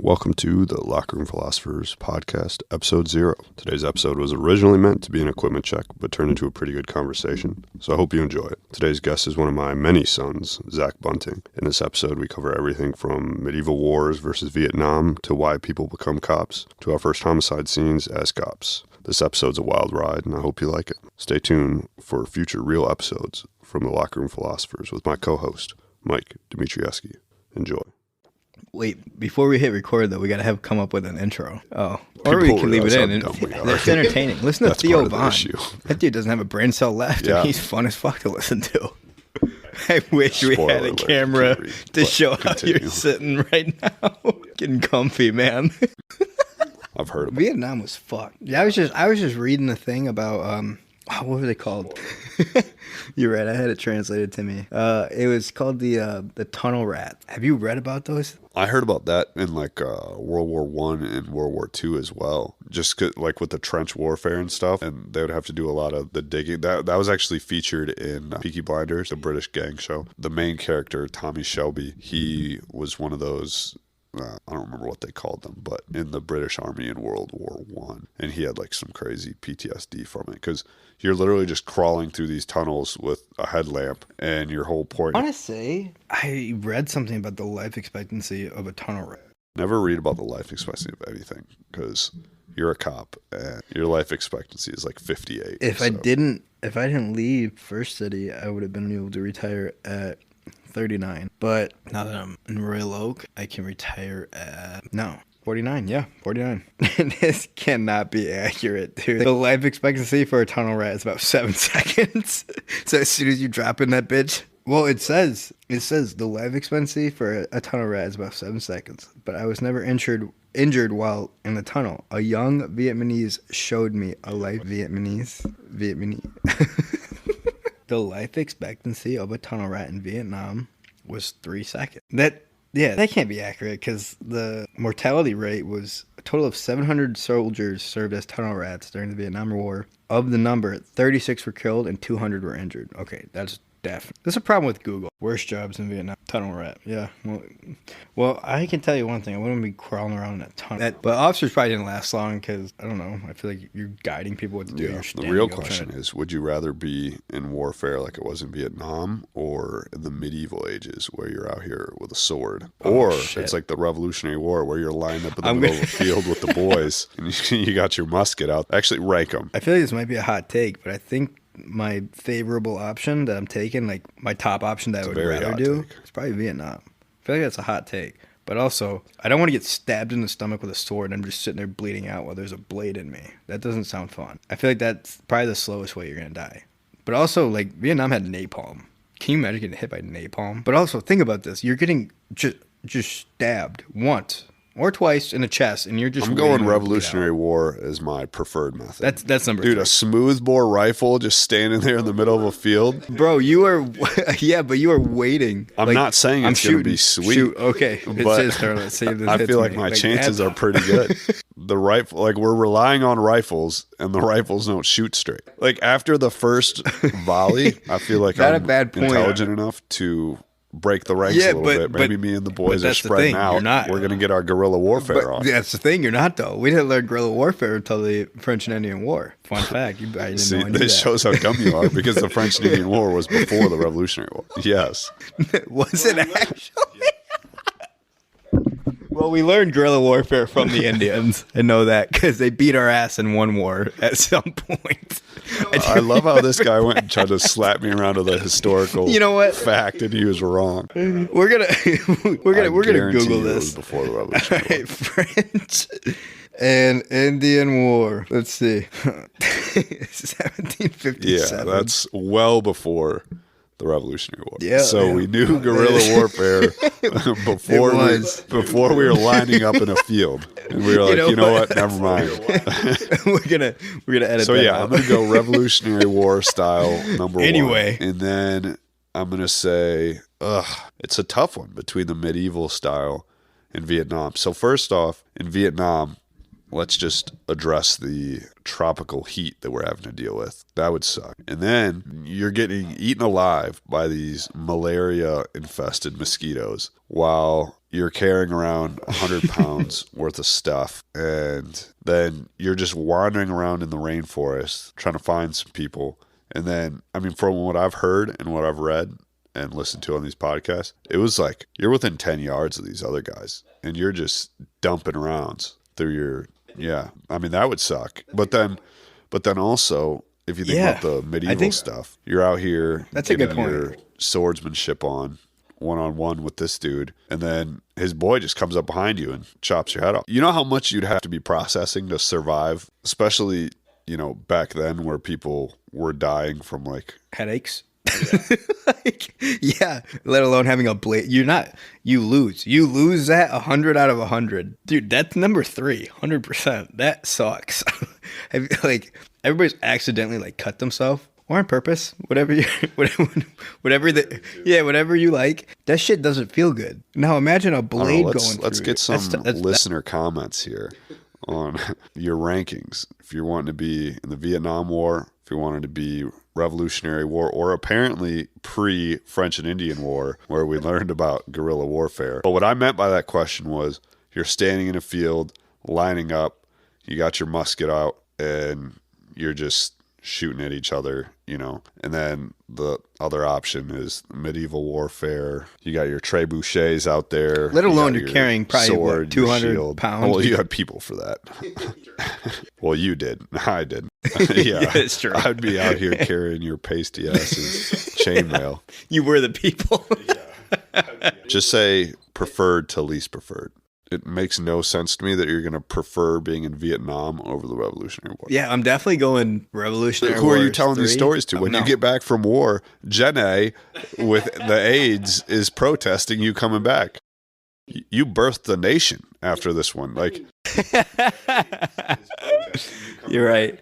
Welcome to the Locker Room Philosophers podcast, episode 0. Today's episode was originally meant to be an equipment check, but turned into a pretty good conversation, so I hope you enjoy it. Today's guest is one of my many sons, Zach Bunting. In this episode, we cover everything from medieval wars versus Vietnam to why people become cops, to our first homicide scenes as cops. This episode's a wild ride, and I hope you like it. Stay tuned for future real episodes from the Locker Room Philosophers with my co-host, Mike Dmitrieski. Enjoy. Wait, before we hit record, though, we got to come up with an intro. Oh, or we can leave it in. It's entertaining. Listen to Theo Von. That dude doesn't have a brain cell left, and he's fun as fuck to listen to. I wish we had a camera to show how you're sitting right now. Getting comfy, man. I've heard of it. Vietnam was fucked. Yeah, I was just reading the thing about what were they called? You're right. I had it translated to me. It was called the tunnel rat. Have you read about those? I heard about that in World War I and World War II as well. Just with the trench warfare and stuff, and they would have to do a lot of the digging. That was actually featured in Peaky Blinders, the British gang show. The main character, Tommy Shelby, he was one of those. I don't remember what they called them, but in the British Army in World War I. And he had some crazy PTSD from it because you're literally just crawling through these tunnels with a headlamp and your whole point. I want to say I read something about the life expectancy of a tunnel rat. Never read about the life expectancy of anything because you're a cop and your life expectancy is 58. If I didn't leave First City, I would have been able to retire at 39. But now that I'm in Royal Oak, I can retire at 49. Yeah, 49. This cannot be accurate, dude. The life expectancy for a tunnel rat is about 7 seconds. So as soon as you drop in that bitch, well, it says the life expectancy for a tunnel rat is about 7 seconds. But I was never injured while in the tunnel. A young Vietnamese showed me a life Vietnamese. The life expectancy of a tunnel rat in Vietnam was 3 seconds. That can't be accurate because the mortality rate was a total of 700 soldiers served as tunnel rats during the Vietnam War. Of the number, 36 were killed and 200 were injured. Okay, that's definitely. There's a problem with Google. Worst jobs in Vietnam. Tunnel rat. Yeah. Well, I can tell you one thing. I wouldn't be crawling around in a tunnel. But officers probably didn't last long because, I don't know, I feel like you're guiding people what to do. Yeah, the real question is, would you rather be in warfare like it was in Vietnam or in the medieval ages where you're out here with a sword? Or it's like the Revolutionary War where you're lined up in the middle of a field with the boys and you got your musket out. Actually, rank them. I feel like this might be a hot take, but I think my favorable option that I'm taking, my top option that I would rather do, is probably Vietnam. I feel like that's a hot take. But also, I don't want to get stabbed in the stomach with a sword and I'm just sitting there bleeding out while there's a blade in me. That doesn't sound fun. I feel like that's probably the slowest way you're going to die. But also, Vietnam had napalm. Can you imagine getting hit by napalm? But also, think about this. You're getting just stabbed once or twice in the chest, and you're just. I'm going Revolutionary War as my preferred method. That's number 3. Dude, a smoothbore rifle just standing there in the middle of a field. Bro, you are. Yeah, but you are waiting. I'm not saying it's going to be sweet. Shoot, okay. It's his turn. Let's see if this I feel like my chances are pretty good. The rifle, we're relying on rifles, and the rifles don't shoot straight. After the first volley, I feel like I'm intelligent enough to break the ranks a little bit. Maybe me and the boys are spreading out. We're going to get our guerrilla warfare on. That's the thing. You're not, though. We didn't learn guerrilla warfare until the French and Indian War. Fun fact. I didn't know this shows how dumb you are because the French and Indian War was before the Revolutionary War. Yes. Was it actually? Well, we learned guerrilla warfare from the Indians. I know that because they beat our ass in one war at some point. I love how this guy went and tried to slap me around with a historical fact, and he was wrong. We're gonna Google this. It was before the Revolutionary War. French and Indian War. Let's see, 1757. Yeah, that's well before the Revolutionary War. Yeah, so we knew guerrilla warfare before we were lining up in a field, and we were like, you know what? Never mind. we're gonna edit. So yeah, I'm gonna go Revolutionary War style number anyway. 1, and then I'm gonna say, it's a tough one between the medieval style and Vietnam. So first off, in Vietnam, let's just address the tropical heat that we're having to deal with. That would suck. And then you're getting eaten alive by these malaria-infested mosquitoes while you're carrying around 100 pounds worth of stuff. And then you're just wandering around in the rainforest trying to find some people. And then, I mean, from what I've heard and what I've read and listened to on these podcasts, it was like you're within 10 yards of these other guys and you're just dumping rounds through your, I mean, that would suck. But then also, if you think about the medieval stuff, you're out here getting your swordsmanship on one-on-one with this dude, and then his boy just comes up behind you and chops your head off. You know how much you'd have to be processing to survive, especially, you know, back then where people were dying from like headaches. Let alone having a blade. You lose that 100 out of 100. Dude, that's number 3, 100%. That sucks. Like, everybody's accidentally like cut themselves. Or on purpose, whatever you like. That shit doesn't feel good. Now imagine a blade going through. Let's get some listener comments here on your rankings. If you're wanting to be in the Vietnam War, if you're wanting to be Revolutionary War, or apparently pre-French and Indian War, where we learned about guerrilla warfare. But what I meant by that question was, you're standing in a field, lining up, you got your musket out, and you're just shooting at each other, you know. And then the other option is medieval warfare. You got your trebuchets out there. Let alone you're carrying probably sword, 200 pounds. Well, you had people for that. Well, you did. I didn't. Yeah, it's true. I'd be out here carrying your pasty asses chainmail. You were the people. Just say preferred to least preferred. It makes no sense to me that you're going to prefer being in Vietnam over the Revolutionary War. Yeah, I'm definitely going Revolutionary Who War. are you telling these stories to? When you get back from war, Jenna with the AIDS is protesting you coming back. You birthed the nation after this one. Like, You're right.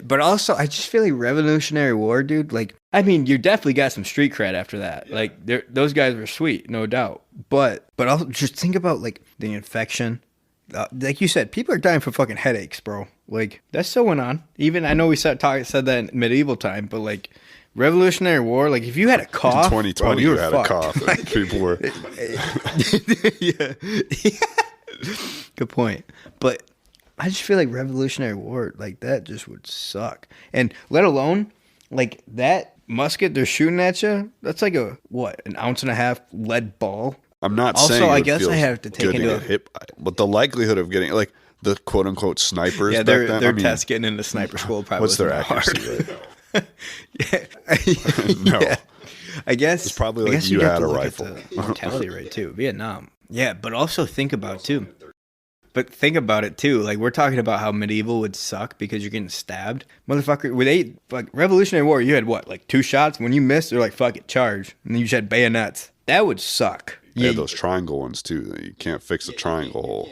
But also, I just feel like Revolutionary War, dude, like, I mean, you definitely got some street cred after that. Like, those guys were sweet, no doubt. But also, just think about, like, the infection. Like you said, people are dying from fucking headaches, bro. Like, that still went on. Even, I know we said that in medieval time, but, like, Revolutionary War, like, if you had a cough. In 2020, bro, you had fucked. a cough. And people were. Yeah. Good point. But I just feel like Revolutionary War, like, that just would suck. And let alone, like, that musket they're shooting at you, that's like an ounce and a half lead ball. I'm not also, saying I guess I have to take into hit by it, but the likelihood of getting, like, the quote unquote snipers. Yeah, back then, their test getting into sniper school probably what's their hard. accuracy rate? No. Yeah. I guess it's probably like you had a rifle. Mortality rate too. Vietnam. Yeah, but also think about it too. Like, we're talking about how medieval would suck because you're getting stabbed. Motherfucker, like, Revolutionary War, you had what, like 2 shots? When you missed, they're like, fuck it, charge. And then you just had bayonets. That would suck. Yeah, those triangle ones too. You can't fix a triangle hole.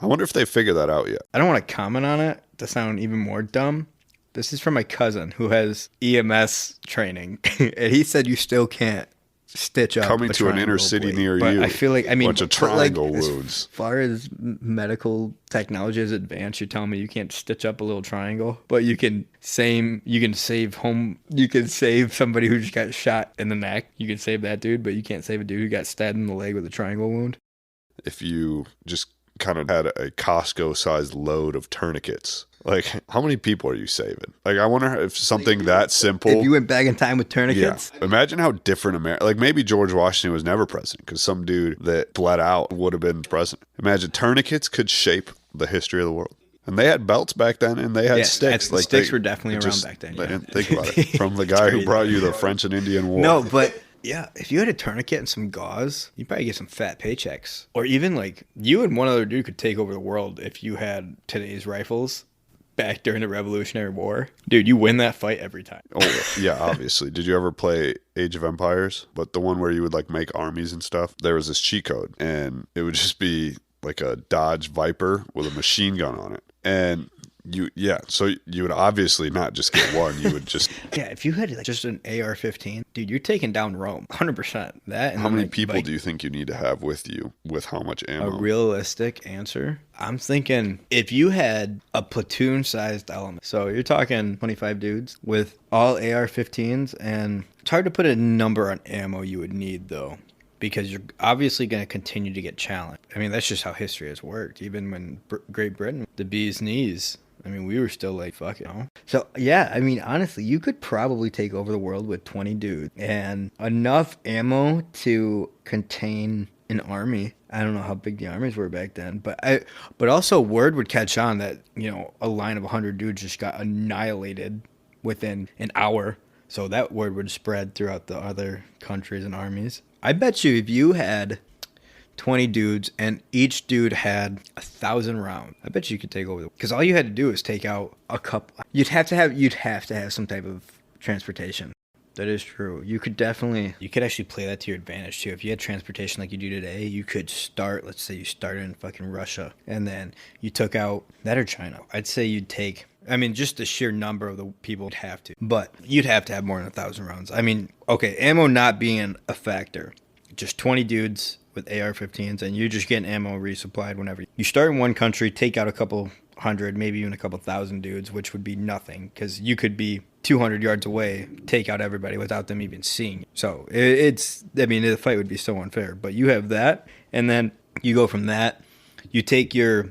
I wonder if they figured that out yet. I don't want to comment on it to sound even more dumb. This is from my cousin who has EMS training. And he said you still can't stitch up coming to an inner city near you. I feel like, I mean, bunch of triangle wounds. As far as medical technology is advanced, you're telling me you can't stitch up a little triangle, but you can save somebody who just got shot in the neck. You can save that dude, but you can't save a dude who got stabbed in the leg with a triangle wound. If you just kind of had a Costco-sized load of tourniquets, like, how many people are you saving? Like, I wonder if something that simple. If you went back in time with tourniquets. Yeah. Imagine how different America. Like, maybe George Washington was never president because some dude that bled out would have been president. Imagine tourniquets could shape the history of the world. And they had belts back then, and they had sticks. Like, sticks were definitely around back then. I didn't think about it. From the guy who brought you the French and Indian War. No, but yeah, if you had a tourniquet and some gauze, you'd probably get some fat paychecks. Or even, like, you and one other dude could take over the world if you had today's rifles back during the Revolutionary War. Dude, you win that fight every time. Oh, yeah, obviously. Did you ever play Age of Empires? But the one where you would, like, make armies and stuff? There was this cheat code, and it would just be like a Dodge Viper with a machine gun on it. And So you would obviously not just get one. You would just. Yeah, if you had like just an AR-15, dude, you're taking down Rome, 100%. That. And how then, many like, people do you think you need to have with you? With how much ammo? A realistic answer, I'm thinking if you had a platoon-sized element, so you're talking 25 dudes with all AR-15s, and it's hard to put a number on ammo you would need though, because you're obviously going to continue to get challenged. I mean, that's just how history has worked. Even when Great Britain, the bee's knees, I mean, we were still like, fuck it. So, yeah, I mean, honestly, you could probably take over the world with 20 dudes and enough ammo to contain an army. I don't know how big the armies were back then, but also word would catch on that, a line of 100 dudes just got annihilated within an hour. So that word would spread throughout the other countries and armies. I bet you if you had 20 dudes and each dude had 1,000 rounds, I bet you could take over because all you had to do is take out a couple. You'd have to have some type of transportation. That is true. You could actually play that to your advantage too. If you had transportation like you do today, you could let's say you started in fucking Russia and then you took out that or China. I'd say you'd take, just the sheer number of the people would have to, but you'd have to have more than 1,000 rounds. Okay, ammo not being a factor, just 20 dudes with AR-15s and you're just getting ammo resupplied whenever you start in one country, take out a couple hundred, maybe even a couple thousand dudes, which would be nothing because you could be 200 yards away, take out everybody without them even seeing you. So the fight would be so unfair, but you have that and then you go from that, you take your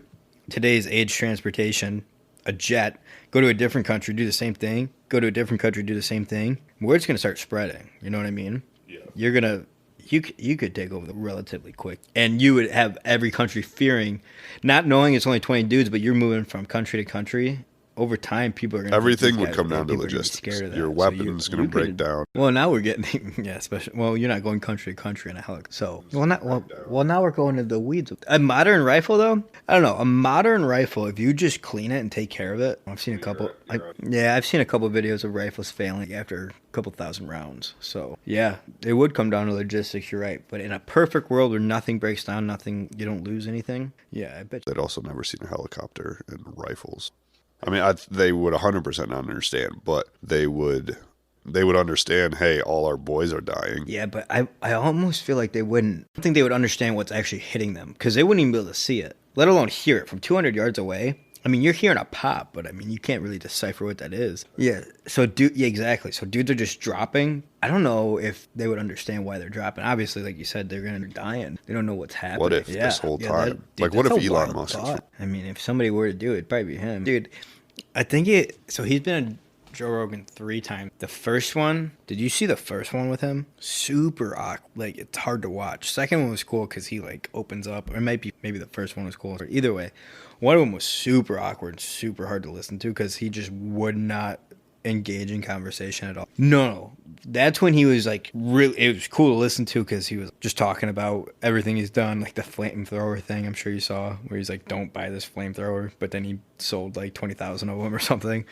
today's age transportation, a jet, go to a different country, do the same thing, go to a different country, do the same thing. Word's going to start spreading. You know what I mean? Yeah. You could take over relatively quick. And you would have every country fearing, not knowing it's only 20 dudes, but you're moving from country to country. Over time, people are going to... Everything would come down to logistics. Your weapon's going to break down. Well, now we're getting... Yeah, especially... Well, you're not going country to country in a helicopter. So... Well, now we're going to the weeds. A modern rifle, though? I don't know. A modern rifle, if you just clean it and take care of it... I've seen a couple... I've seen a couple videos of rifles failing after a couple thousand rounds. So, yeah, it would come down to logistics, you're right. But in a perfect world where nothing breaks down, you don't lose anything, yeah, I bet you... They'd also never seen a helicopter and rifles. They would 100% understand, but they would understand, hey, all our boys are dying. Yeah, but I almost feel like they wouldn't. I don't think they would understand what's actually hitting them because they wouldn't even be able to see it, let alone hear it from 200 yards away. You're hearing a pop, but you can't really decipher what that is. Yeah. So exactly. So dudes are just dropping. I don't know if they would understand why they're dropping. Obviously, like you said, they're going to die and they don't know what's happening. What if this whole time? What if Elon Musk? If somebody were to do it, it'd probably be him. Dude, I think so he's been on Joe Rogan 3 times. The first one, did you see the first one with him? Super awkward. It's hard to watch. Second one was cool because he opens up, or maybe the first one was cool. Either way, one of them was super awkward, super hard to listen to because he just would not engage in conversation at all. No, that's when he was really, it was cool to listen to because he was just talking about everything he's done, the flamethrower thing I'm sure you saw where he's don't buy this flamethrower, but then he sold 20,000 of them or something.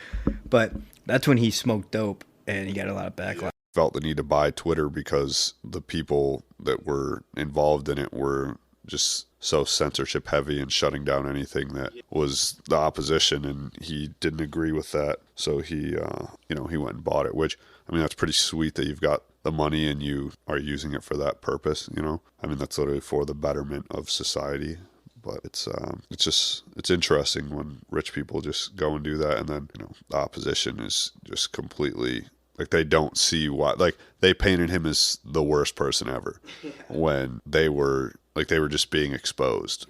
But that's when he smoked dope and he got a lot of backlash. Felt the need to buy Twitter because the people that were involved in it were just so censorship heavy and shutting down anything that was the opposition, and he didn't agree with that. So he went and bought it, which, that's pretty sweet that you've got the money and you are using it for that purpose, that's literally for the betterment of society. But it's interesting when rich people just go and do that, and then, the opposition is just completely... they don't see why, they painted him as the worst person ever when they were just being exposed.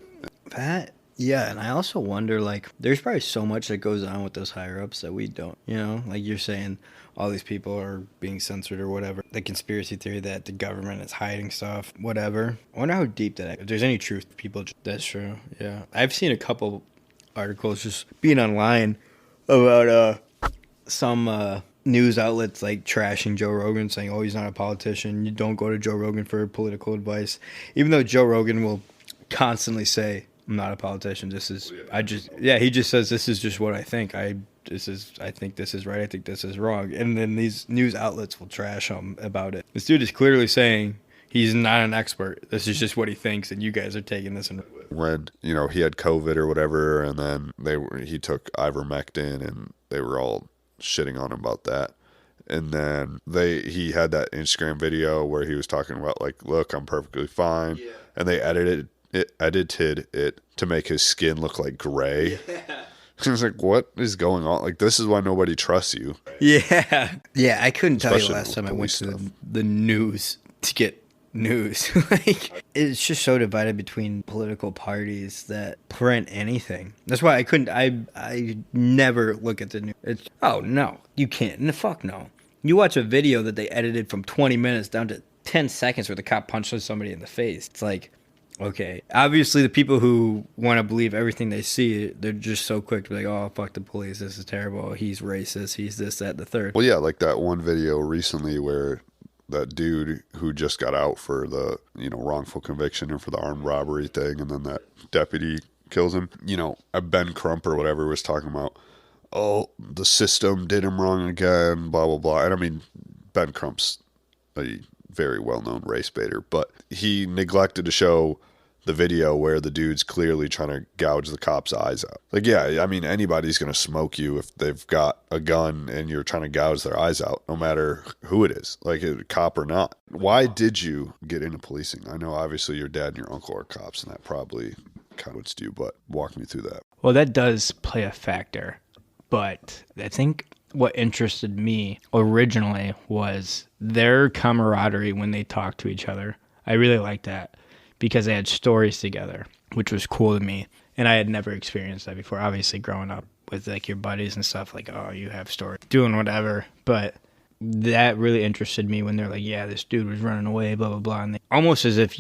Yeah, and I also wonder, there's probably so much that goes on with those higher-ups that we don't, you're saying all these people are being censored or whatever. The conspiracy theory that the government is hiding stuff, whatever. I wonder how deep if there's any truth to people. That's true, yeah. I've seen a couple articles just being online about some... news outlets trashing Joe Rogan, saying, oh, he's not a politician. You don't go to Joe Rogan for political advice. Even though Joe Rogan will constantly say, I'm not a politician. He just says, this is just what I think. I think this is right. I think this is wrong. And then these news outlets will trash him about it. This dude is clearly saying He's not an expert. This is just what he thinks, and you guys are taking this. When, he had COVID or whatever, and then he took ivermectin, and they were all shitting on him about that. And then he had that Instagram video where he was talking about, like, look, I'm perfectly fine. Yeah. And they edited it to make his skin look like gray. Yeah. I was like, what is going on? Like, this is why nobody trusts you. Yeah. Yeah, I couldn't tell you last time I went to the news to get news. Like, it's just so divided between political parties that print anything. That's why I never look at the news. Oh, no, you can't. No, fuck no. You watch a video that they edited from 20 minutes down to 10 seconds where the cop punches somebody in the face. It's like, okay, obviously the people who want to believe everything they see, they're just so quick to be like, oh, fuck the police, this is terrible, he's racist, he's this, that, the third. Well, yeah, like that one video recently where that dude who just got out for the, wrongful conviction and for the armed robbery thing, and then that deputy kills him. Ben Crump or whatever was talking about, oh, the system did him wrong again, blah, blah, blah. And I mean, Ben Crump's a very well-known race baiter, but he neglected to show the video where the dude's clearly trying to gouge the cop's eyes out. Like, yeah, I mean, anybody's going to smoke you if they've got a gun and you're trying to gouge their eyes out, no matter who it is, like a cop or not. Why did you get into policing? I know obviously your dad and your uncle are cops, and that probably influenced you, but walk me through that. Well, that does play a factor, but I think what interested me originally was their camaraderie when they talked to each other. I really liked that because they had stories together, which was cool to me. And I had never experienced that before. Obviously, growing up with like your buddies and stuff, like, oh, you have stories, doing whatever. But that really interested me when they're like, yeah, this dude was running away, blah, blah, blah. And almost as if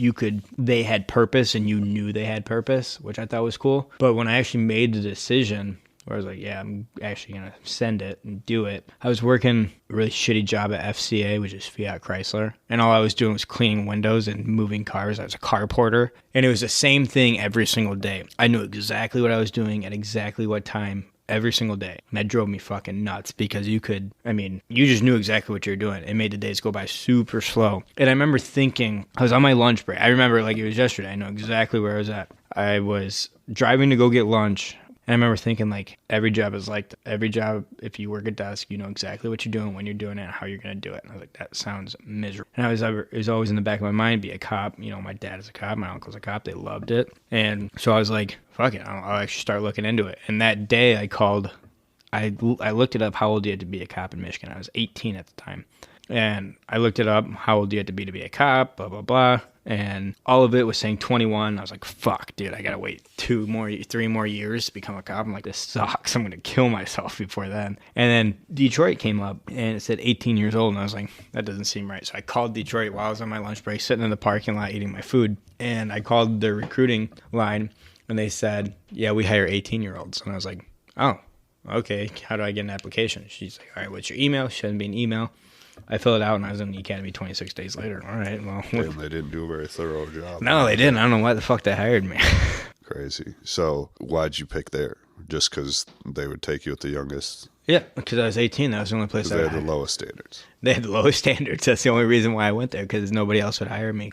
they had purpose and you knew they had purpose, which I thought was cool. But when I actually made the decision, where I was like, yeah, I'm actually going to send it and do it. I was working a really shitty job at FCA, which is Fiat Chrysler. And all I was doing was cleaning windows and moving cars. I was a car porter. And it was the same thing every single day. I knew exactly what I was doing at exactly what time every single day. And that drove me fucking nuts because you just knew exactly what you were doing. It made the days go by super slow. And I remember thinking, I was on my lunch break. I remember like it was yesterday. I know exactly where I was at. I was driving to go get lunch. And I remember thinking, like, every job is like that. Every job, if you work a desk, you know exactly what you're doing, when you're doing it, and how you're going to do it. And I was like, that sounds miserable. And it was always in the back of my mind, be a cop. My dad is a cop. My uncle's a cop. They loved it. And so I was like, fuck it. I'll actually start looking into it. And that day I looked it up, how old you had to be a cop in Michigan. I was 18 at the time. And I looked it up, how old you had to be a cop, blah, blah, blah. And all of it was saying 21. I was like, fuck, dude, I got to wait 3 more years to become a cop. I'm like, this sucks. I'm going to kill myself before then. And then Detroit came up and it said 18 years old. And I was like, that doesn't seem right. So I called Detroit while I was on my lunch break, sitting in the parking lot eating my food. And I called their recruiting line and they said, yeah, we hire 18-year-olds. And I was like, oh, okay. How do I get an application? She's like, all right, what's your email? She sent me an email. I filled it out, and I was in the academy 26 days later. All right, well. And they didn't do a very thorough job. No, they didn't. I don't know why the fuck they hired me. Crazy. So why'd you pick there? Just because they would take you at the youngest? Yeah, because I was 18. That was the only place they had the lowest standards. They had the lowest standards. That's the only reason why I went there, because nobody else would hire me,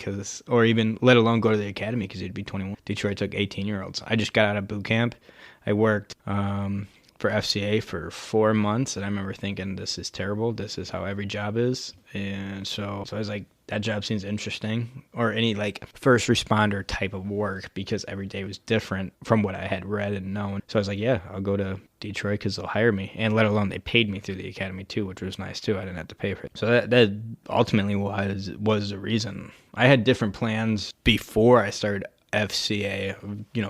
or even let alone go to the academy, because you'd be 21. Detroit took 18-year-olds. I just got out of boot camp. I worked for FCA for 4 months, and I remember thinking, this is terrible. This is how every job is. And so I was like, that job seems interesting, or any like first responder type of work, because every day was different from what I had read and known. So I was like, yeah, I'll go to Detroit because they'll hire me, and let alone they paid me through the academy too, which was nice too. I didn't have to pay for it. So that ultimately was the reason. I had different plans before I started FCA,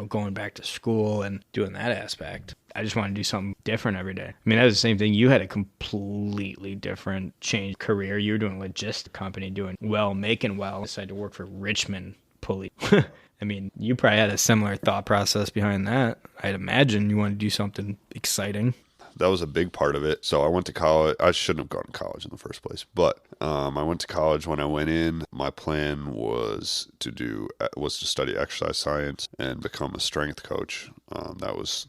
going back to school and doing that aspect. I just want to do something different every day. I mean, that was the same thing. You had a completely different change career. You were doing a logistics company, doing well, making well. Decided to work for Richmond Police. I mean, you probably had a similar thought process behind that. I'd imagine you want to do something exciting. That was a big part of it. So I went to college. I shouldn't have gone to college in the first place, but I went to college. When I went in, my plan was to study exercise science and become a strength coach. That was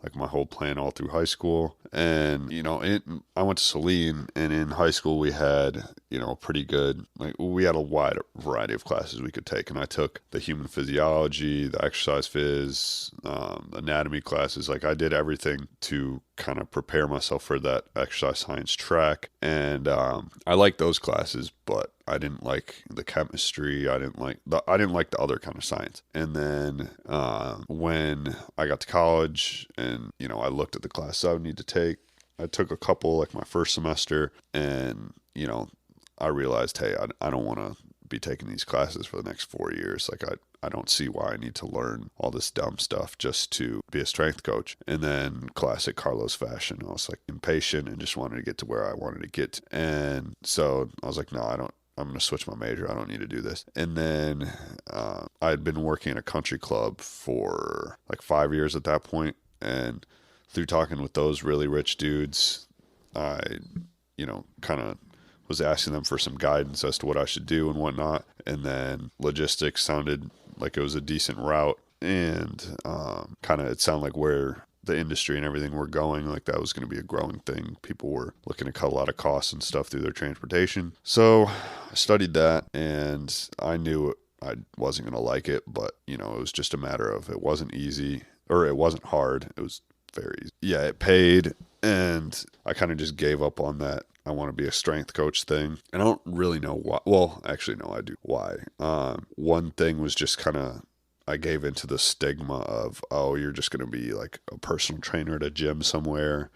like my whole plan all through high school. And, I went to Saline, and in high school we had, pretty good, like we had a wide variety of classes we could take. And I took the human physiology, the exercise phys, anatomy classes. Like I did everything to kind of prepare myself for that exercise science track. And I liked those classes, but I didn't like the chemistry. I didn't like the other kind of science. And then when I got to college and, I looked at the classes I would need to take, I took a couple like my first semester, and, I realized, hey, I don't want to be taking these classes for the next 4 years. Like I don't see why I need to learn all this dumb stuff just to be a strength coach. And then classic Carlos fashion, I was like impatient and just wanted to get to where I wanted to get to. And so I was like, no, I'm going to switch my major. I don't need to do this. And then I had been working at a country club for like 5 years at that point. And through talking with those really rich dudes, I, kind of was asking them for some guidance as to what I should do and whatnot. And then logistics sounded like it was a decent route. And it sounded like where the industry and everything were going, like that was going to be a growing thing. People were looking to cut a lot of costs and stuff through their transportation. So I studied that, and I knew I wasn't going to like it, but it was just a matter of, it wasn't easy, or it wasn't hard. It was very easy. Yeah, it paid, and I kind of just gave up on that I want to be a strength coach thing. And I don't really know why. Well, actually, no, I do. Why? One thing was just kind of, I gave into the stigma of, oh, you're just going to be like a personal trainer at a gym somewhere.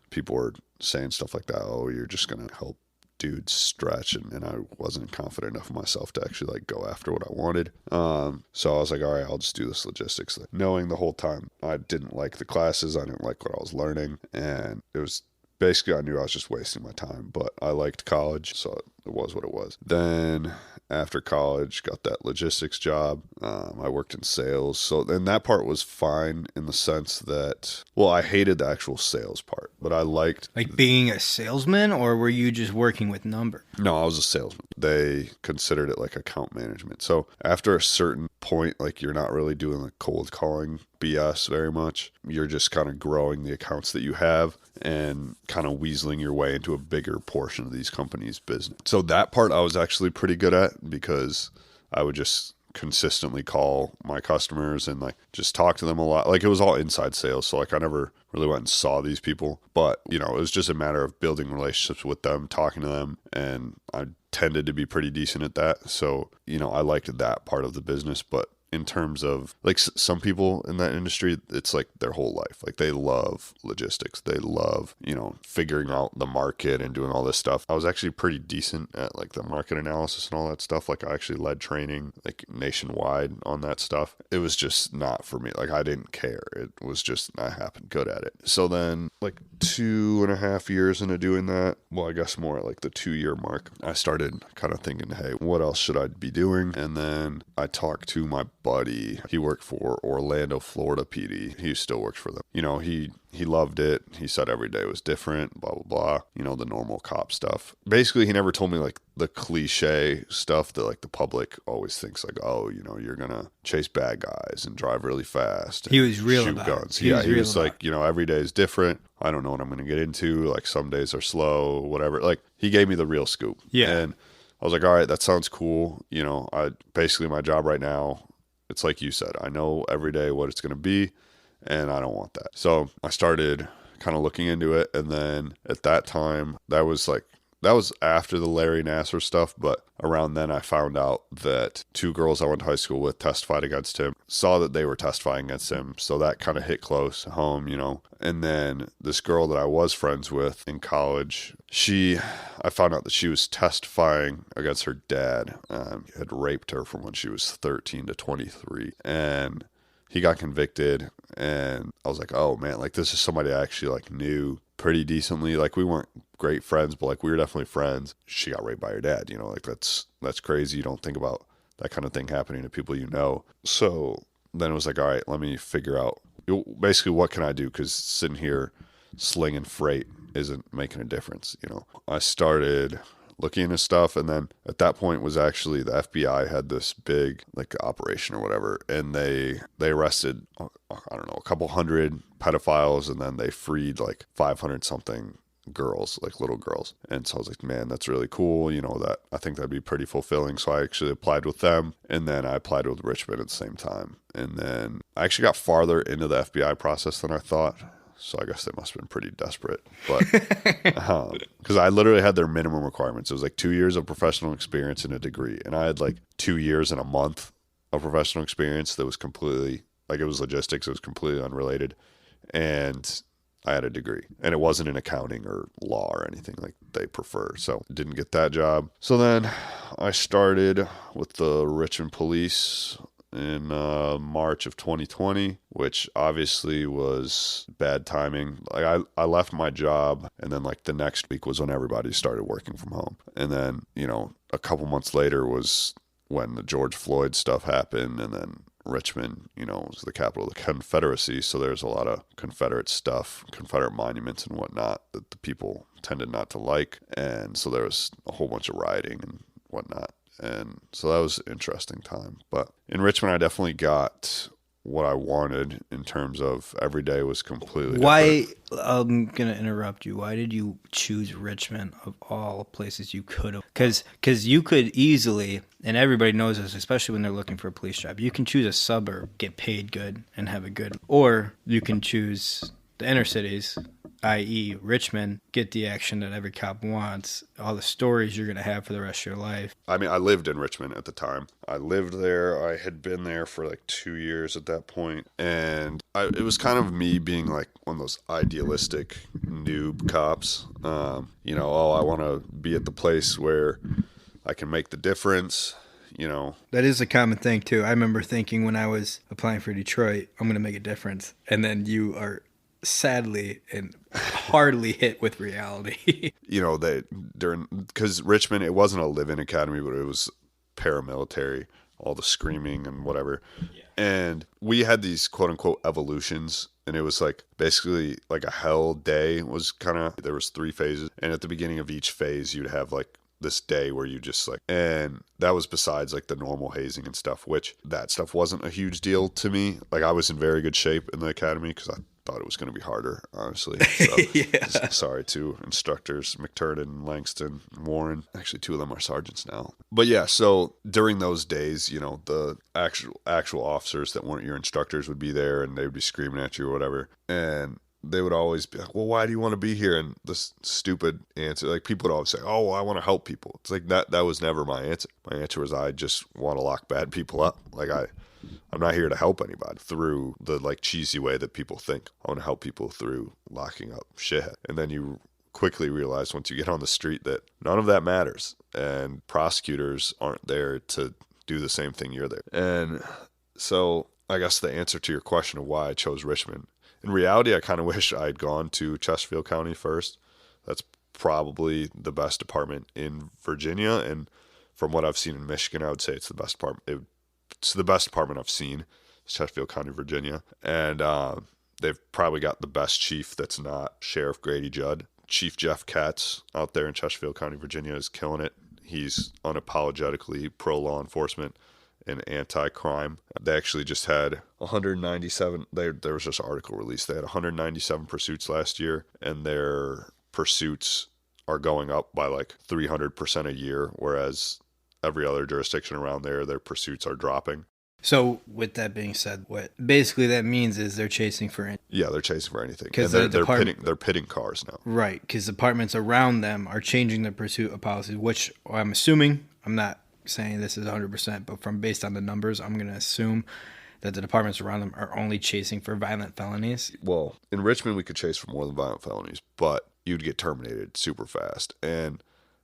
People were saying stuff like that. Oh, you're just going to help dudes stretch. And I wasn't confident enough of myself to actually like go after what I wanted. So I was like, all right, I'll just do this logistics thing. Knowing the whole time I didn't like the classes. I didn't like what I was learning. And it was basically, I knew I was just wasting my time, but I liked college, so it was what it was. Then after college, got that logistics job. I worked in sales. So then that part was fine in the sense that, well, I hated the actual sales part, but I liked... Like being a salesman, or were you just working with numbers? No, I was a salesman. They considered it like account management. So after a certain point, like you're not really doing the cold calling BS very much. You're just kind of growing the accounts that you have and kind of weaseling your way into a bigger portion of these companies' business. So that part I was actually pretty good at, because I would just consistently call my customers and like just talk to them a lot. Like it was all inside sales. So like I never really went and saw these people, but it was just a matter of building relationships with them, talking to them. And I tended to be pretty decent at that. So, I liked that part of the business, but in terms of like some people in that industry, it's like their whole life. Like they love logistics. They love, figuring out the market and doing all this stuff. I was actually pretty decent at like the market analysis and all that stuff. Like I actually led training like nationwide on that stuff. It was just not for me. Like I didn't care. It was just, I happened good at it. So then like 2.5 years into doing that, well, I guess more at like the 2-year mark, I started kind of thinking, hey, what else should I be doing? And then I talked to my buddy. He worked for Orlando, Florida PD. He still works for them. He loved it. He said every day was different, blah, blah, blah. The normal cop stuff. Basically, he never told me like the cliche stuff that like the public always thinks like, oh, you're going to chase bad guys and drive really fast. He was real shoot about guns. It. He was like, every day is different. I don't know what I'm going to get into. Like some days are slow, whatever. Like he gave me the real scoop. Yeah. And I was like, all right, that sounds cool. Basically my job right now, it's like you said, I know every day what it's going to be, and I don't want that. So I started kind of looking into it. And then at that time, that was after the Larry Nassar stuff. But around then I found out that 2 girls I went to high school with testified against him, saw that they were testifying against him. So that kind of hit close home, And then this girl that I was friends with in college, I found out that she was testifying against her dad. He had raped her from when she was 13 to 23. And he got convicted. And I was like, oh man, like this is somebody I actually like knew pretty decently. Like we weren't great friends, but like we were definitely friends. She got raped by her dad, like that's crazy. You don't think about that kind of thing happening to people So then it was like, all right, let me figure out basically what can I do? Because sitting here slinging freight isn't making a difference. I started looking into stuff. And then at that point was actually the FBI had this big like operation or whatever, and they arrested, I don't know, a couple hundred pedophiles, and then they freed like 500 something girls, like little girls. And so I was like, man, that's really cool. That I think that'd be pretty fulfilling. So I actually applied with them, and then I applied with Richmond at the same time. And then I actually got farther into the FBI process than I thought. So I guess they must have been pretty desperate. But because I literally had their minimum requirements. It was like 2 years of professional experience and a degree. And I had like 2 years and a month of professional experience that was completely, like, it was logistics. It was completely unrelated. And I had a degree, and it wasn't in accounting or law or anything like they prefer. So didn't get that job. So then I started with the Richmond Police in March of 2020, which obviously was bad timing. Like I left my job, and then like the next week was when everybody started working from home. And then, a couple months later was when the George Floyd stuff happened, and then Richmond, was the capital of the Confederacy, so there's a lot of Confederate stuff, Confederate monuments and whatnot that the people tended not to like, and so there was a whole bunch of rioting and whatnot, and so that was an interesting time. But in Richmond, I definitely got what I wanted in terms of every day was completely different. I'm going to interrupt you. Why did you choose Richmond of all places you could have? Because you could easily, and everybody knows this, especially when they're looking for a police job, you can choose a suburb, get paid good, and have a good, or you can choose the inner cities, i.e. Richmond, get the action that every cop wants, all the stories you're going to have for the rest of your life. I mean, I lived in Richmond at the time. I lived there. I had been there for like 2 years at that point. And it was kind of me being like one of those idealistic noob cops. I want to be at the place where I can make the difference. That is a common thing, too. I remember thinking when I was applying for Detroit, I'm going to make a difference. And then you are sadly and hardly hit with reality. Because Richmond, it wasn't a live-in academy, but it was paramilitary, all the screaming and whatever. Yeah. And we had these quote unquote evolutions, and it was like basically like a hell day was there was 3 phases. And at the beginning of each phase, you'd have like this day where you just like, and that was besides like the normal hazing and stuff, which that stuff wasn't a huge deal to me. Like I was in very good shape in the academy because I thought it was going to be harder, honestly. So, yeah. Sorry to instructors McTurnan, Langston, Warren. Actually, 2 of them are sergeants now. But yeah, so during those days, the actual officers that weren't your instructors would be there, and they would be screaming at you or whatever. And they would always be like, well, why do you want to be here? And this stupid answer, like people would always say, oh, well, I want to help people. It's like that was never my answer. My answer was I just want to lock bad people up. Like I'm not here to help anybody through the like cheesy way that people think. I want to help people through locking up shithead. And then you quickly realize once you get on the street that none of that matters, and prosecutors aren't there to do the same thing you're there. And so I guess the answer to your question of why I chose Richmond, in reality, I kind of wish I had gone to Chesterfield County first. That's probably the best department in Virginia, and from what I've seen in Michigan, I would say it's the best department. It's the best department I've seen, Chesterfield County, Virginia. And they've probably got the best chief that's not Sheriff Grady Judd. Chief Jeff Katz out there in Chesterfield County, Virginia is killing it. He's unapologetically pro-law enforcement and anti-crime. They actually just had 197, there was this article released, they had 197 pursuits last year, and their pursuits are going up by like 300% a year, whereas every other jurisdiction around there, their pursuits are dropping. So with that being said, what basically that means is they're chasing for anything. Yeah, they're chasing for anything. And they're pitting cars now. Right, because departments around them are changing their pursuit of policies, which I'm assuming, I'm not saying this is 100%, but from based on the numbers, I'm going to assume that the departments around them are only chasing for violent felonies. Well, in Richmond, we could chase for more than violent felonies, but you'd get terminated super fast. And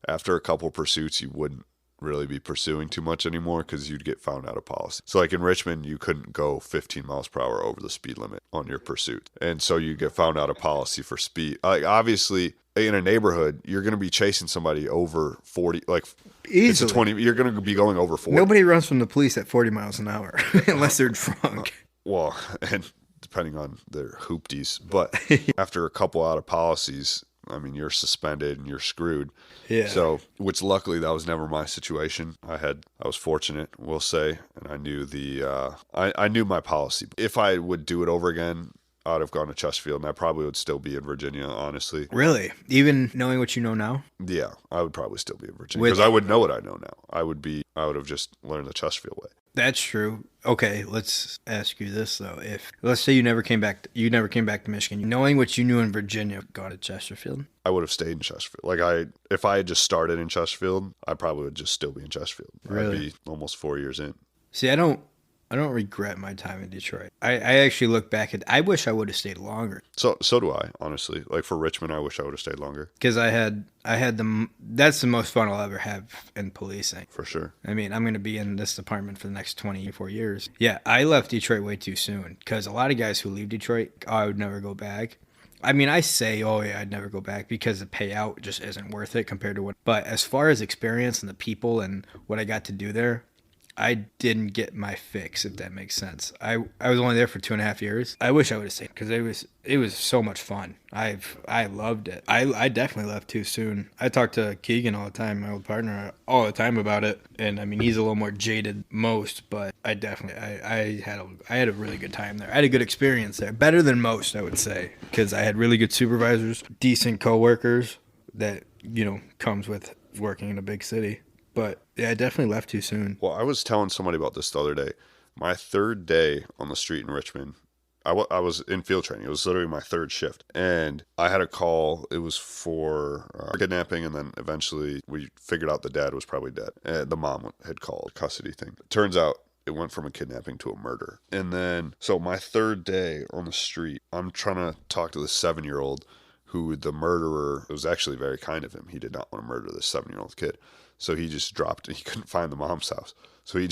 after a couple pursuits, you wouldn't really be pursuing too much anymore because you'd get found out of policy. So like in Richmond, you couldn't go 15 miles per hour over the speed limit on your pursuit. And so you get found out of policy for speed. Like obviously in a neighborhood, you're going to be chasing somebody over 40, like easily. It's a 20, you're going to be going over 40. Nobody runs from the police at 40 miles an hour unless they're drunk. Well, and depending on their hoopties. But after a couple out of policies, I mean, you're suspended and you're screwed. Yeah. So, which luckily that was never my situation. I was fortunate, we'll say, and I knew I knew my policy. If I would do it over again, I'd have gone to Chesterfield, and I probably would still be in Virginia, honestly. Really? Even knowing what you know now? Yeah, I would probably still be in Virginia because I would know what I know now. I would have just learned the Chesterfield way. That's true. Okay, let's ask you this though. If let's say you never came back to Michigan, knowing what you knew in Virginia, gone to Chesterfield? I would have stayed in Chesterfield. If I had just started in Chesterfield, I probably would just still be in Chesterfield. Really? I'd be almost 4 years in. See, I don't regret my time in Detroit. I actually look back at. I wish I would have stayed longer. So do I, honestly. Like for Richmond, I wish I would have stayed longer. Because I had that's the most fun I'll ever have in policing. For sure. I mean, I'm going to be in this department for the next 24 years. Yeah, I left Detroit way too soon because a lot of guys who leave Detroit, I would never go back. I mean, I say, oh yeah, I'd never go back because the payout just isn't worth it compared to what. But as far as experience and the people and what I got to do there, I didn't get my fix, if that makes sense. I was only there for 2.5 years. I wish I would have stayed because it was so much fun. I loved it. I definitely left too soon. I talk to Keegan all the time, my old partner, all the time about it. And I mean, he's a little more jaded most, but I definitely I had a really good time there. I had a good experience there, better than most, I would say, because I had really good supervisors, decent coworkers that comes with working in a big city. But yeah, I definitely left too soon. Well, I was telling somebody about this the other day. My third day on the street in Richmond, I was in field training. It was literally my third shift. And I had a call. It was for kidnapping. And then eventually we figured out the dad was probably dead. And the mom had called, custody thing. Turns out it went from a kidnapping to a murder. And then, so my third day on the street, I'm trying to talk to this 7-year-old who the murderer, it was actually very kind of him. He did not want to murder this 7-year-old kid. So he just dropped, he couldn't find the mom's house. So he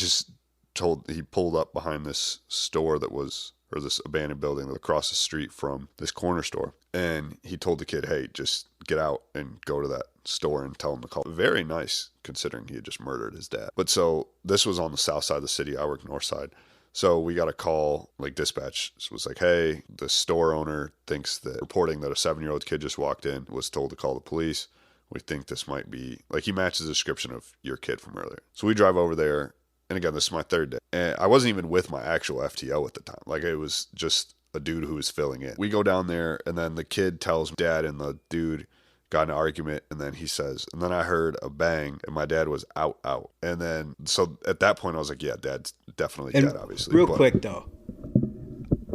pulled up behind this store or this abandoned building across the street from this corner store. And he told the kid, hey, just get out and go to that store and tell him to call. Very nice, considering he had just murdered his dad. But so this was on the south side of the city. I work north side. So we got a call, like dispatch was like, hey, the store owner reporting that a 7-year-old kid just walked in, was told to call the police. We think this might be, like, he matches the description of your kid from earlier. So we drive over there, and again, this is my third day. And I wasn't even with my actual FTO at the time. Like, it was just a dude who was filling in. We go down there, and then the kid tells dad and the dude got in an argument, and then he says, and then I heard a bang, and my dad was out. And then, so at that point, I was like, yeah, dad's definitely dead, obviously. Real quick, though,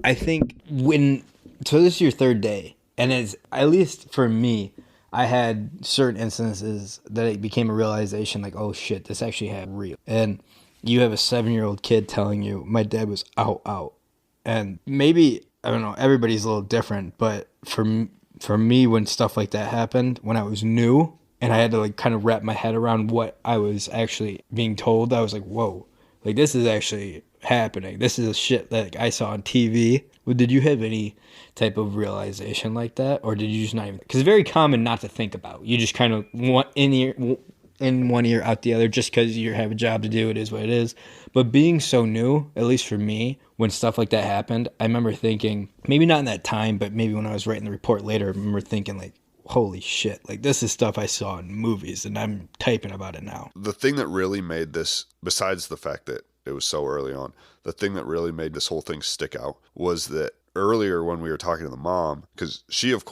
I think so this is your third day, and at least for me, I had certain instances that it became a realization like, oh shit, this actually had real. And you have a 7-year-old kid telling you, my dad was out. And maybe, I don't know, everybody's a little different, but for me, when stuff like that happened, when I was new and I had to like kind of wrap my head around what I was actually being told, I was like, whoa, like this is actually happening. This is shit that I saw on TV. Well, did you have any type of realization like that, or did you just not even? Because it's very common not to think about. You just kind of want in one ear, out the other, just because you have a job to do. It is what it is. But being so new, at least for me, when stuff like that happened, I remember thinking, maybe not in that time, but maybe when I was writing the report later, I remember thinking like, holy shit, like this is stuff I saw in movies, and I'm typing about it now. The thing that really made this, besides the fact that it was so early on, the thing that really made this whole thing stick out was that earlier when we were talking to the mom, because she was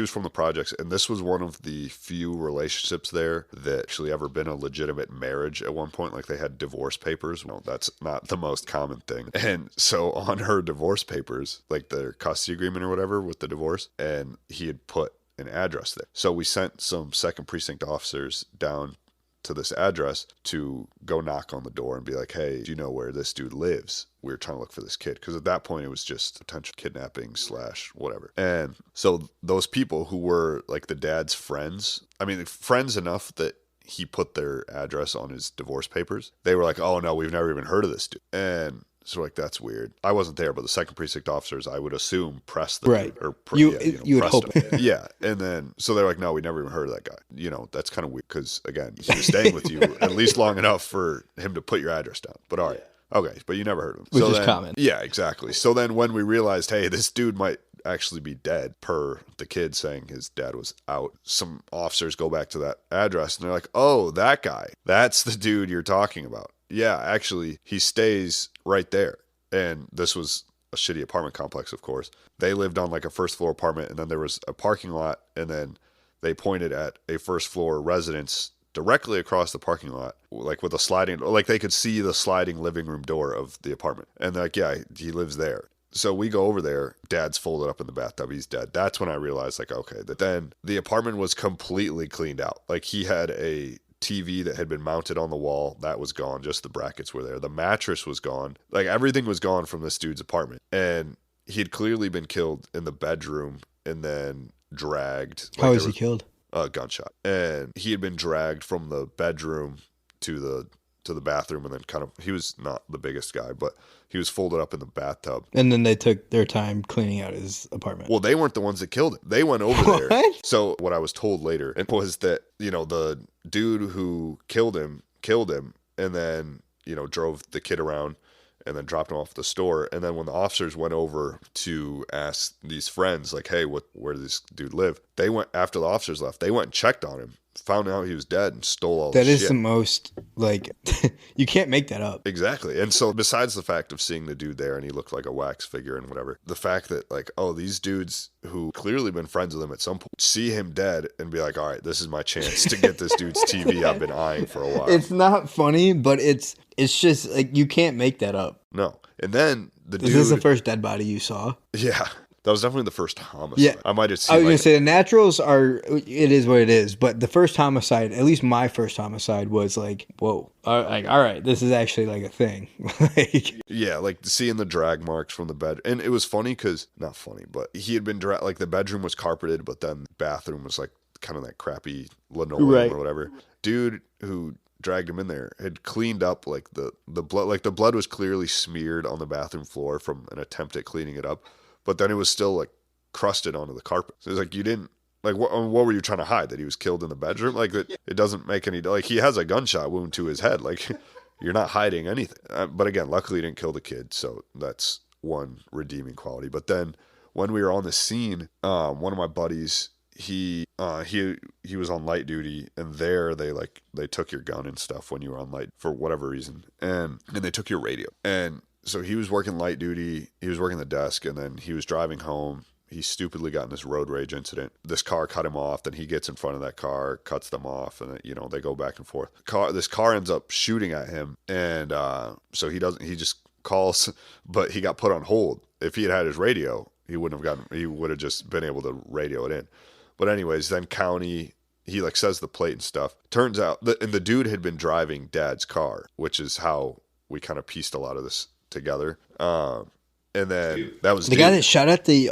from the projects, and this was one of the few relationships there that actually ever been a legitimate marriage at one point. Like they had divorce papers. Well, that's not the most common thing. And so on her divorce papers, like their custody agreement or whatever with the divorce, and he had put an address there. So we sent some 2nd Precinct officers down to this address to go knock on the door and be like, hey, do you know where this dude lives? We were trying to look for this kid. Because at that point, it was just potential kidnapping / whatever. And so those people who were like the dad's friends, I mean, friends enough that he put their address on his divorce papers, they were like, oh no, we've never even heard of this dude. And so like, that's weird. I wasn't there, but the 2nd Precinct officers, I would assume, pressed the right. dude, or you would hope. Yeah. And then, so they're like, no, we never even heard of that guy. That's kind of weird because, again, he was staying with you at least long enough for him to put your address down. But all right. Okay. But you never heard of him. Which is common. Yeah, exactly. So then when we realized, hey, this dude might actually be dead, per the kid saying his dad was out. Some officers go back to that address and they're like, oh, that guy, that's the dude you're talking about. Yeah, actually, he stays right there. And this was a shitty apartment complex, of course. They lived on like a first floor apartment, and then there was a parking lot, and then they pointed at a first floor residence directly across the parking lot, like with a sliding, like they could see the sliding living room door of the apartment. And they're like, yeah, he lives there. So we go over there. Dad's folded up in the bathtub. He's dead. That's when I realized, like, okay, that then the apartment was completely cleaned out. Like, he had a TV that had been mounted on the wall. That was gone. Just the brackets were there. The mattress was gone. Like, everything was gone from this dude's apartment. And he'd clearly been killed in the bedroom and then dragged. How was he killed? A gunshot. And he had been dragged from the bedroom to the bathroom, and then kind of, he was not the biggest guy, but he was folded up in the bathtub. And then they took their time cleaning out his apartment. Well, they weren't the ones that killed him. They went over there. So what I was told later was that, the dude who killed him, and then, drove the kid around and then dropped him off at the store. And then when the officers went over to ask these friends, like, hey, where does this dude live? They went, after the officers left, they went and checked on him, found out he was dead, and stole all the shit. That is the most, like, you can't make that up. Exactly. And so besides the fact of seeing the dude there and he looked like a wax figure and whatever, the fact that, like, oh, these dudes who clearly been friends with him at some point see him dead and be like, all right, this is my chance to get this dude's TV I've been eyeing for a while. It's not funny, but it's just, like, you can't make that up. No. And then Is this the first dead body you saw? Yeah. That was definitely the first homicide. Yeah. I might have seen. I was going to say the naturals it is what it is, but the first homicide, at least my first homicide, was like, whoa. All right, this is actually like a thing. Yeah, like seeing the drag marks from the bed. And it was funny because, not funny, but he had been, like, the bedroom was carpeted, but then the bathroom was like kind of that crappy linoleum or whatever. Dude who dragged him in there had cleaned up like the blood, like the blood was clearly smeared on the bathroom floor from an attempt at cleaning it up. But then it was still, like, crusted onto the carpet. So it's like, you didn't, like, what were you trying to hide? That he was killed in the bedroom? Like, that it doesn't make any, like, he has a gunshot wound to his head. Like, you're not hiding anything. But again, luckily he didn't kill the kid. So that's one redeeming quality. But then when we were on the scene, one of my buddies, he was on light duty, and there they took your gun and stuff when you were on light for whatever reason. And they took your radio. And so he was working light duty, he was working the desk, and then he was driving home. He stupidly got in this road rage incident. This car cut him off, then he gets in front of that car, cuts them off, and they go back and forth. This car ends up shooting at him, and so he just calls, but he got put on hold. If he had his radio, he would have just been able to radio it in. But anyways, then county, he like says the plate and stuff. Turns out the dude had been driving Dad's car, which is how we kind of pieced a lot of this together. And then that was the guy that shot at the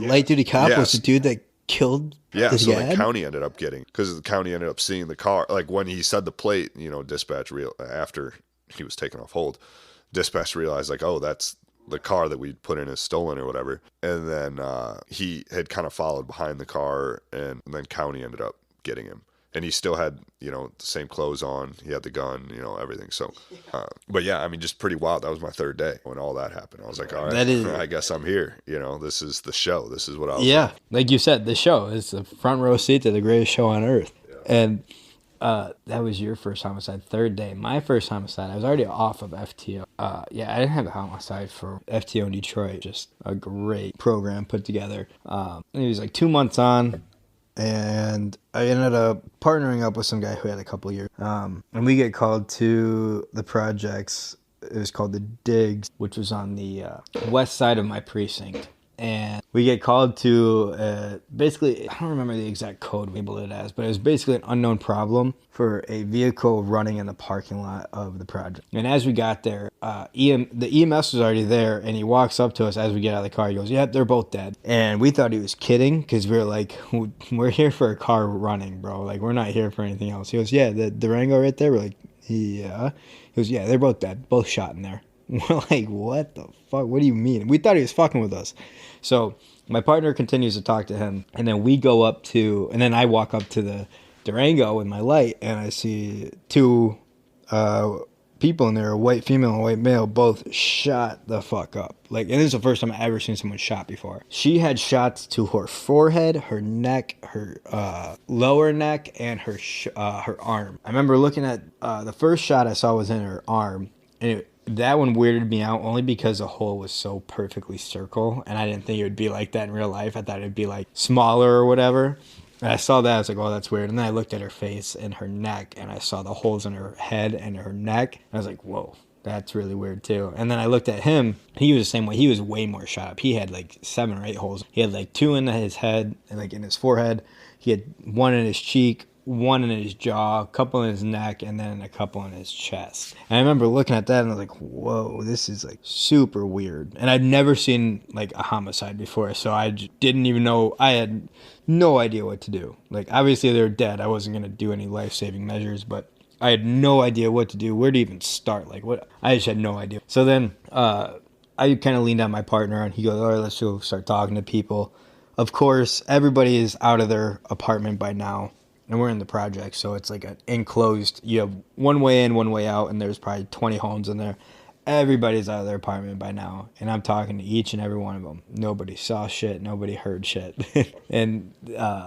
light duty cop was the dude that killed his so dad? the county ended up because the county ended up seeing the car, like when he said the plate, dispatch after he was taken off hold, dispatch realized, like, oh, that's the car that we put in as stolen or whatever. And then he had kind of followed behind the car, and then county ended up getting him. And he still had, the same clothes on. He had the gun, everything. So, but yeah, I mean, just pretty wild. That was my third day when all that happened. I was like, all right, I guess I'm here. This is the show. This is what I was doing. Like you said, the show is the front row seat to the greatest show on earth. Yeah. And that was your first homicide, third day. My first homicide, I was already off of FTO. I didn't have a homicide for FTO in Detroit. Just a great program put together. It was like 2 months on. And I ended up partnering up with some guy who had a couple years. And we get called to the projects. It was called the Digs, which was on the west side of my precinct. And we get called to basically, I don't remember the exact code we labeled it as, but it was basically an unknown problem for a vehicle running in the parking lot of the project. And as we got there, the EMS was already there, and he walks up to us as we get out of the car. He goes, yeah, they're both dead. And we thought he was kidding, because we were like, we're here for a car running, bro. Like, we're not here for anything else. He goes, yeah, the Durango right there. We're like, yeah. He goes, yeah, they're both dead, both shot in there. We're like, what the fuck? What do you mean? We thought he was fucking with us. So my partner continues to talk to him, and then and then I walk up to the Durango with my light, and I see two people in there, a white female and a white male, both shot the fuck up. Like, and this is the first time I've ever seen someone shot before. She had shots to her forehead, her neck, her lower neck, and her arm. I remember looking at the first shot I saw was in her arm, and that one weirded me out only because the hole was so perfectly circle, and I didn't think it would be like that in real life. I thought it'd be like smaller or whatever. And I saw that, I was like, oh, that's weird. And then I looked at her face and her neck, and I saw the holes in her head and her neck. And I was like, whoa, that's really weird too. And then I looked at him. He was the same way. He was way more shot up. He had like 7 or 8 holes. He had like 2 in his head and like in his forehead. He had 1 in his cheek, 1 in his jaw, a couple in his neck, and then a couple in his chest. And I remember looking at that and I was like, whoa, this is like super weird. And I'd never seen like a homicide before, so I didn't even know. I had no idea what to do. Like, obviously they're dead. I wasn't going to do any life-saving measures, but I had no idea what to do, where to even start. Like, what? I just had no idea. So then I kind of leaned on my partner, and he goes, all right, let's go start talking to people. Of course, everybody is out of their apartment by now. And we're in the project, so it's like an enclosed, you have one way in, one way out, and there's probably 20 homes in there. Everybody's out of their apartment by now, and I'm talking to each and every one of them. Nobody saw shit, nobody heard shit. And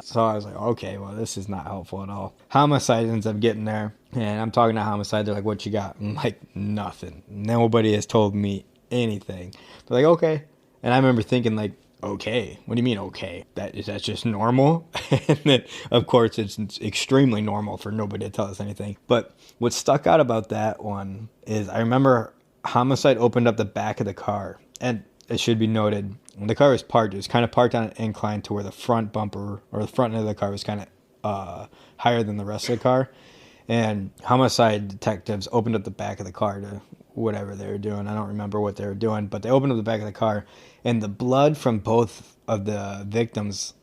so I was like, okay, well, this is not helpful at all. Homicide ends up getting there, and I'm talking to Homicide. They're like, what you got? I'm like, nothing. Nobody has told me anything. They're like, okay. And I remember thinking, like, okay, what do you mean okay? That's just normal? And then, of course, it's extremely normal for nobody to tell us anything. But what stuck out about that one is I remember Homicide opened up the back of the car. And it should be noted, when the car was parked, it was kind of parked on an incline to where the front bumper or the front end of the car was kind of higher than the rest of the car. And Homicide detectives opened up the back of the car to whatever they were doing. I don't remember what they were doing, but they opened up the back of the car, and the blood from both of the victims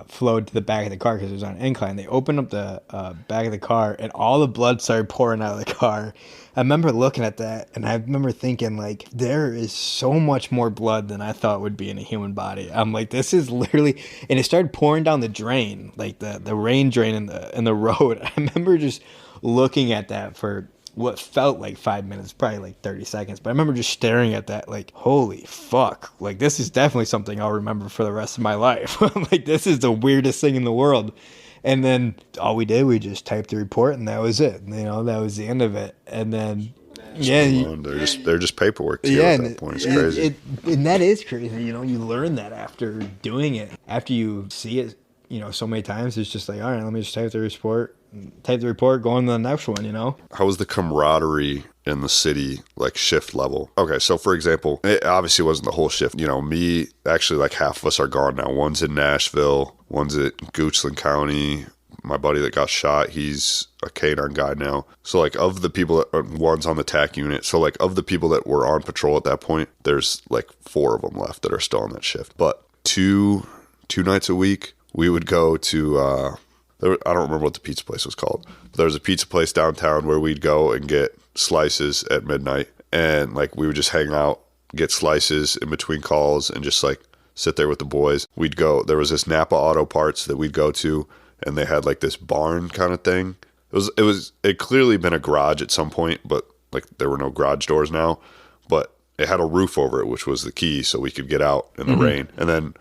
flowed to the back of the car because it was on an incline. They opened up the back of the car, and all the blood started pouring out of the car. I remember looking at that, and I remember thinking, like, there is so much more blood than I thought would be in a human body. I'm like, this is literally, and it started pouring down the drain, like the rain drain in the road. I remember just looking at that for what felt like 5 minutes, probably like 30 seconds. But I remember just staring at that like, holy fuck. Like, this is definitely something I'll remember for the rest of my life. Like, this is the weirdest thing in the world. And then all we did, we just typed the report, and that was it. You know, that was the end of it. And then, yeah. They're just paperwork to you at that point. It's crazy. And that is crazy. You know, you learn that after doing it. After you see it, you know, so many times, it's just like, all right, let me just type the report, go on to the next one, you know? How was the camaraderie in the city, like, shift level? Okay, so for example, it obviously wasn't the whole shift. You know, me, actually, like, half of us are gone now. One's in Nashville, one's at Goochland County. My buddy that got shot, he's a canine guy now. So, like, of the people that, one's on the TAC unit. So, like, of the people that were on patrol at that point, there's, like, 4 of them left that are still on that shift. But two nights a week, we would go to, I don't remember what the pizza place was called, but there was a pizza place downtown where we'd go and get slices at midnight. And, like, we would just hang out, get slices in between calls, and just, like, sit there with the boys. We'd go, there was this Napa Auto Parts that we'd go to, and they had, like, this barn kind of thing. It clearly been a garage at some point, but, like, there were no garage doors now. But it had a roof over it, which was the key, so we could get out in the rain. And then,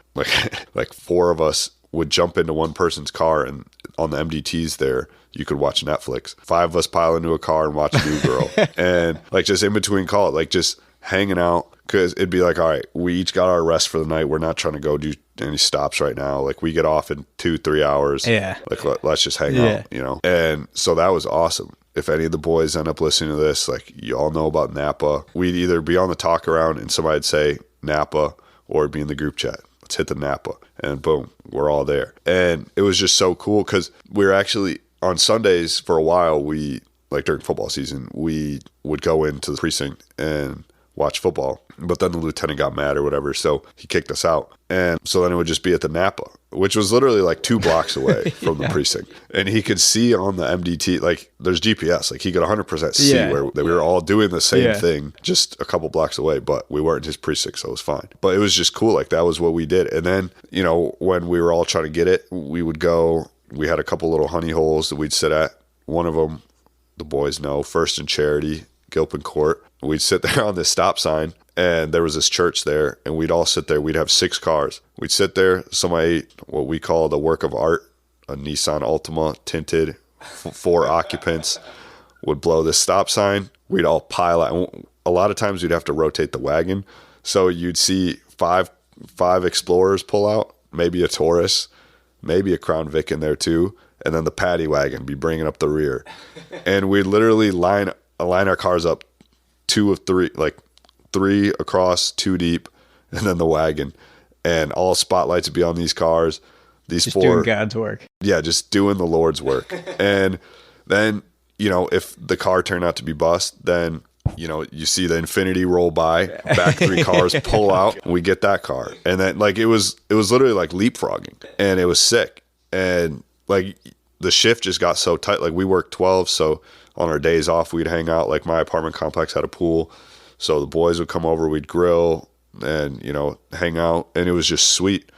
like 4 of us would jump into one person's car, and on the MDTs there, you could watch Netflix. 5 of us pile into a car and watch New Girl. And, like, just in between calls, like, just hanging out, because it'd be like, all right, we each got our rest for the night. We're not trying to go do any stops right now. Like, we get off in 2-3 hours. Yeah. Like, let's just hang out, you know? And so that was awesome. If any of the boys end up listening to this, like, you all know about Napa. We'd either be on the talk around and somebody'd say Napa, or it'd be in the group chat. Let's hit the Napa. And boom, we're all there. And it was just so cool, because we were actually, on Sundays for a while, we, like, during football season, we would go into the precinct and watch football. But then the lieutenant got mad or whatever, so he kicked us out. And so then it would just be at the Napa, which was literally like 2 blocks away from the precinct. And he could see on the MDT, like, there's GPS, like, he could 100% see where we were all doing the same thing, just a couple blocks away, but we weren't in his precinct, so it was fine. But it was just cool. Like, that was what we did. And then, you know, when we were all trying to get it, we would go, we had a couple little honey holes that we'd sit at. One of them, the boys know, First and Charity, Gilpin Court. We'd sit there on this stop sign, and there was this church there, and we'd all sit there. We'd have 6 cars. We'd sit there. Somebody, what we call the work of art, a Nissan Altima, tinted, 4 occupants, would blow this stop sign. We'd all pile out. A lot of times we'd have to rotate the wagon. So you'd see five Explorers pull out, maybe a Taurus, maybe a Crown Vic in there too, and then the paddy wagon be bringing up the rear. And we'd literally line our cars up 2 of 3, like 3 across, 2 deep, and then the wagon. And all spotlights would be on these cars. These just 4 doing God's work. Yeah, just doing the Lord's work. And then, you know, if the car turned out to be bust, then, you know, you see the Infinity roll by, back 3 cars pull out, and we get that car. And then, like, it was literally like leapfrogging, and it was sick. And like the shift just got so tight. Like we worked 12, so on our days off we'd hang out. Like my apartment complex had a pool, so the boys would come over, we'd grill and, you know, hang out, and it was just sweet.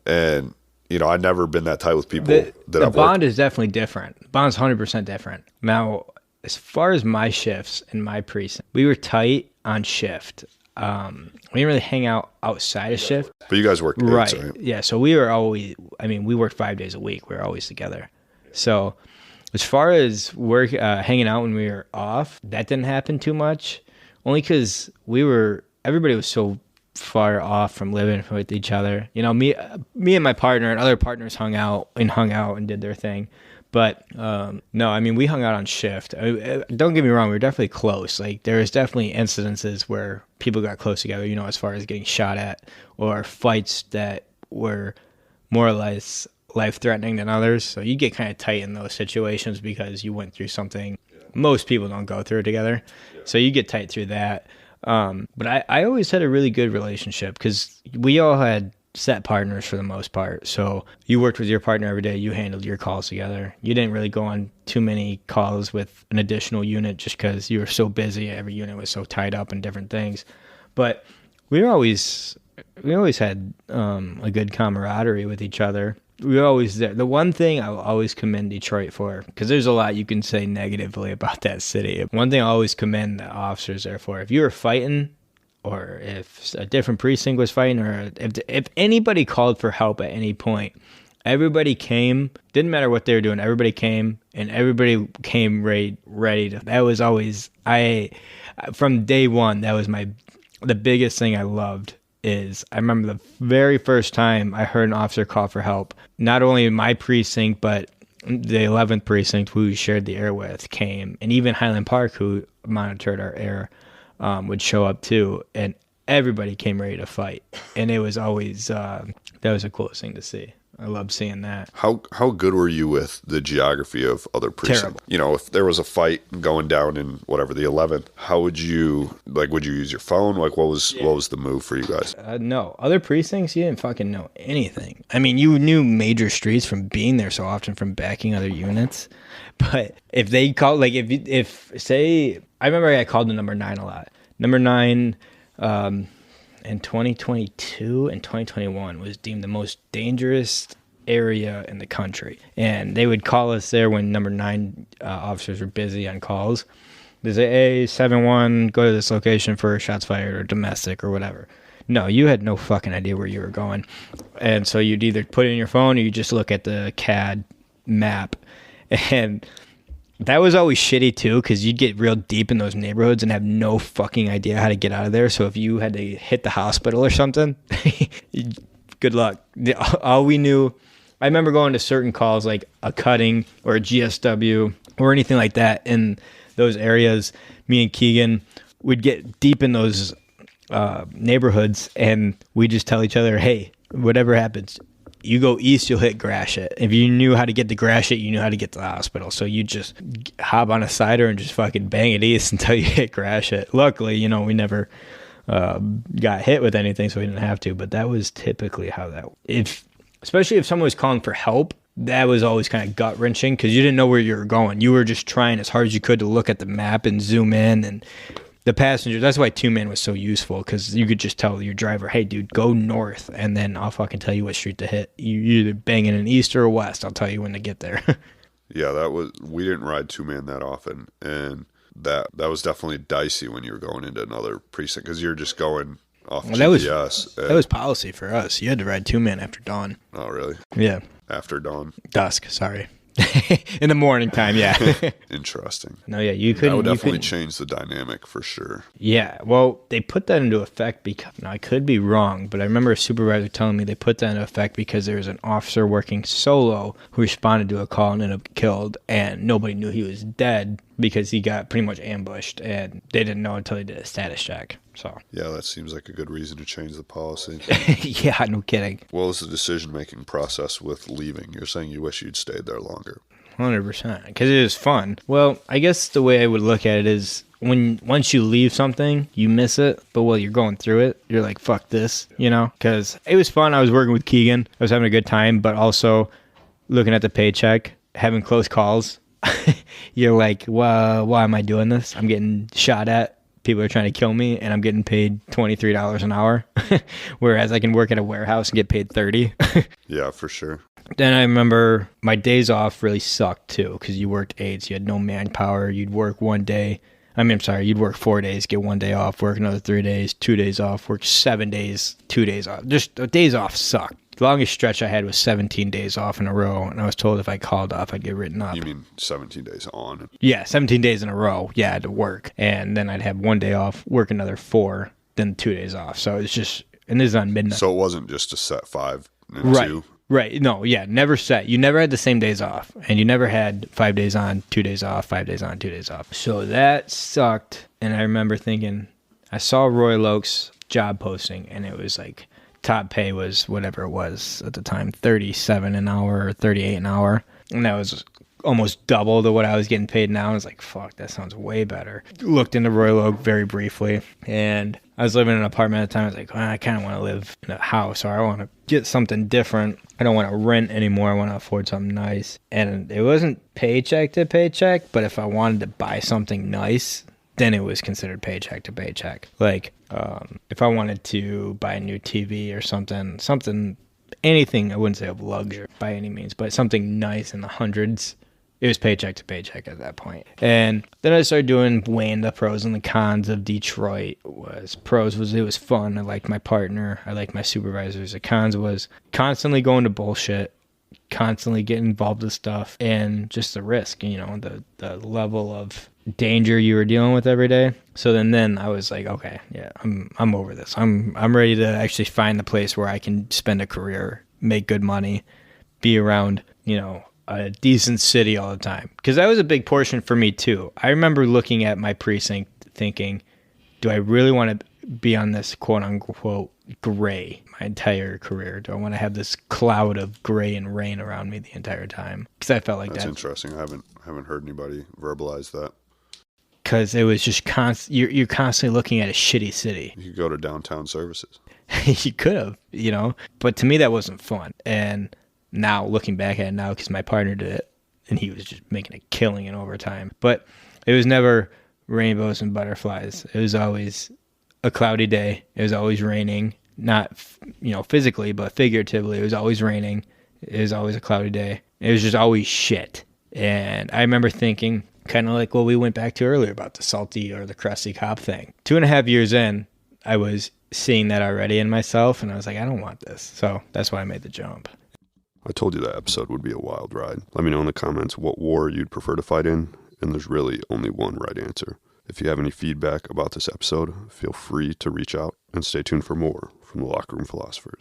And you know, I'd never been that tight with people. The bond is definitely different. The bond's 100% different. Now, as far as my shifts in my precinct, we were tight on shift. We didn't really hang out outside of shift. But you guys worked right? Right? Yeah, so we were always, I mean, we worked 5 days a week. We were always together. So as far as work, hanging out when we were off, that didn't happen too much. Only because everybody was so far off from living with each other. You know, me and my partner and other partners hung out and did their thing. But no, I mean, we hung out on shift. Don't get me wrong, we were definitely close. Like there was definitely incidences where people got close together, you know, as far as getting shot at or fights that were more or less life-threatening than others. So you get kind of tight in those situations because you went through something most people don't go through together. So you get tight through that. But I always had a really good relationship because we all had set partners for the most part. So you worked with your partner every day. You handled your calls together. You didn't really go on too many calls with an additional unit just because you were so busy. Every unit was so tied up in different things. But we always had a good camaraderie with each other. We were always there. The one thing I will always commend Detroit for, because there's a lot you can say negatively about that city. One thing I always commend the officers there for, if you were fighting or if a different precinct was fighting or if anybody called for help at any point, everybody came. Didn't matter what they were doing. Everybody came, and everybody came ready to. That was always, from day one, that was the biggest thing I loved. Is I remember the very first time I heard an officer call for help, not only in my precinct, but the 11th precinct, who we shared the air with, came, and even Highland Park, who monitored our air, would show up too, and everybody came ready to fight, and it was always that was the coolest thing to see. I loved seeing that. How good were you with the geography of other precincts? Terrible. You know, if there was a fight going down in whatever the 11th, how would you use your phone? Like, what was the move for you guys? No, other precincts, you didn't fucking know anything. I mean, you knew major streets from being there so often, from backing other units. But if they called, like, if say, I remember I called the number 9 a lot. Number 9, in 2022 and 2021 was deemed the most dangerous area in the country. And they would call us there when number 9 officers were busy on calls. They say, hey, 7-1, go to this location for shots fired or domestic or whatever. No, you had no fucking idea where you were going. And so you'd either put it in your phone or you just look at the CAD map. And that was always shitty too, because you'd get real deep in those neighborhoods and have no fucking idea how to get out of there. So if you had to hit the hospital or something, good luck. All we knew, I remember going to certain calls like a cutting or a GSW or anything like that in those areas. Me and Keegan would get deep in those neighborhoods, and we just tell each other, hey, whatever happens, you go east, you'll hit Gratiot. If you knew how to get to Gratiot, you knew how to get to the hospital. So you just hop on a cider and just fucking bang it east until you hit Gratiot. Luckily, you know, we never got hit with anything, so we didn't have to. But that was typically how especially if someone was calling for help, that was always kind of gut-wrenching because you didn't know where you were going. You were just trying as hard as you could to look at the map and zoom in, and the passengers, that's why 2-man was so useful, because you could just tell your driver, hey, dude, go north, and then I'll fucking tell you what street to hit. You either bang in an east or a west. I'll tell you when to get there. Yeah, we didn't ride two-man that often, and that was definitely dicey when you were going into another precinct because you're just going off GPS. That was policy for us. You had to ride two-man after dawn. Oh, really? Yeah. After dawn? Dusk, sorry. In the morning time, yeah. Interesting. No, yeah, you couldn't. That would definitely change the dynamic for sure. Yeah, well, they put that into effect because, now I could be wrong, but I remember a supervisor telling me they put that into effect because there was an officer working solo who responded to a call and ended up killed, and nobody knew he was dead because he got pretty much ambushed, and they didn't know until he did a status check. So yeah, that seems like a good reason to change the policy. Yeah, no kidding. What was the decision-making process with leaving? You're saying you wish you'd stayed there longer. 100%, because it was fun. Well, I guess the way I would look at it is once you leave something, you miss it, but while you're going through it, you're like, fuck this, because it was fun. I was working with Keegan. I was having a good time, but also looking at the paycheck, having close calls. You're like, well, why am I doing this? I'm getting shot at. People are trying to kill me, and I'm getting paid $23 an hour, whereas I can work at a warehouse and get paid $30. Yeah, for sure. Then I remember my days off really sucked too, because you worked 8s, you had no manpower. You'd work one day. You'd work 4 days, get 1 day off, work another 3 days, 2 days off, work 7 days, 2 days off. Just days off sucked. The longest stretch I had was 17 days off in a row, and I was told if I called off, I'd get written up. You mean 17 days on? Yeah, 17 days in a row. Yeah, I had to work. And then I'd have 1 day off, work another 4, then 2 days off. So it's just, and this is on midnight. So it wasn't just a set 5 and 2? Right. No, yeah, never set. You never had the same days off, and you never had 5 days on, 2 days off, 5 days on, 2 days off. So that sucked. And I remember thinking, I saw Roy Loke's job posting, and it was like, top pay was whatever it was at the time, 37 an hour or 38 an hour. And that was almost double to what I was getting paid now. I was like, fuck, that sounds way better. Looked into Roy Loke very briefly, and I was living in an apartment at the time. I was like, well, I kind of want to live in a house, or I want to get something different. I don't want to rent anymore. I want to afford something nice. And it wasn't paycheck to paycheck, but if I wanted to buy something nice, then it was considered paycheck to paycheck. Like, if I wanted to buy a new TV or something, anything, I wouldn't say of luxury by any means, but something nice in the hundreds, it was paycheck to paycheck at that point. And then I started weighing the pros and the cons of Detroit. It was fun. I liked my partner. I liked my supervisors. The cons was constantly going to bullshit, constantly getting involved with stuff, and just the risk, the level of danger you were dealing with every day. So then I was like, okay, yeah, I'm over this. I'm ready to actually find the place where I can spend a career, make good money, be around, a decent city all the time. Because that was a big portion for me too. I remember looking at my precinct thinking, do I really want to be on this quote unquote gray my entire career? Do I want to have this cloud of gray and rain around me the entire time? Because I felt like that's interesting. I haven't heard anybody verbalize that. Because it was just you're constantly looking at a shitty city. You could go to downtown services. You could have, but to me that wasn't fun. And now looking back at it now, because my partner did it, and he was just making a killing in overtime. But it was never rainbows and butterflies. It was always a cloudy day. It was always raining, not physically, but figuratively. It was always raining. It was always a cloudy day. It was just always shit. And I remember thinking, kind of like what we went back to earlier about the salty or the crusty cop thing. 2.5 years in, I was seeing that already in myself, and I was like, I don't want this. So that's why I made the jump. I told you that episode would be a wild ride. Let me know in the comments what war you'd prefer to fight in, and there's really only one right answer. If you have any feedback about this episode, feel free to reach out, and stay tuned for more from the Locker Room Philosophers.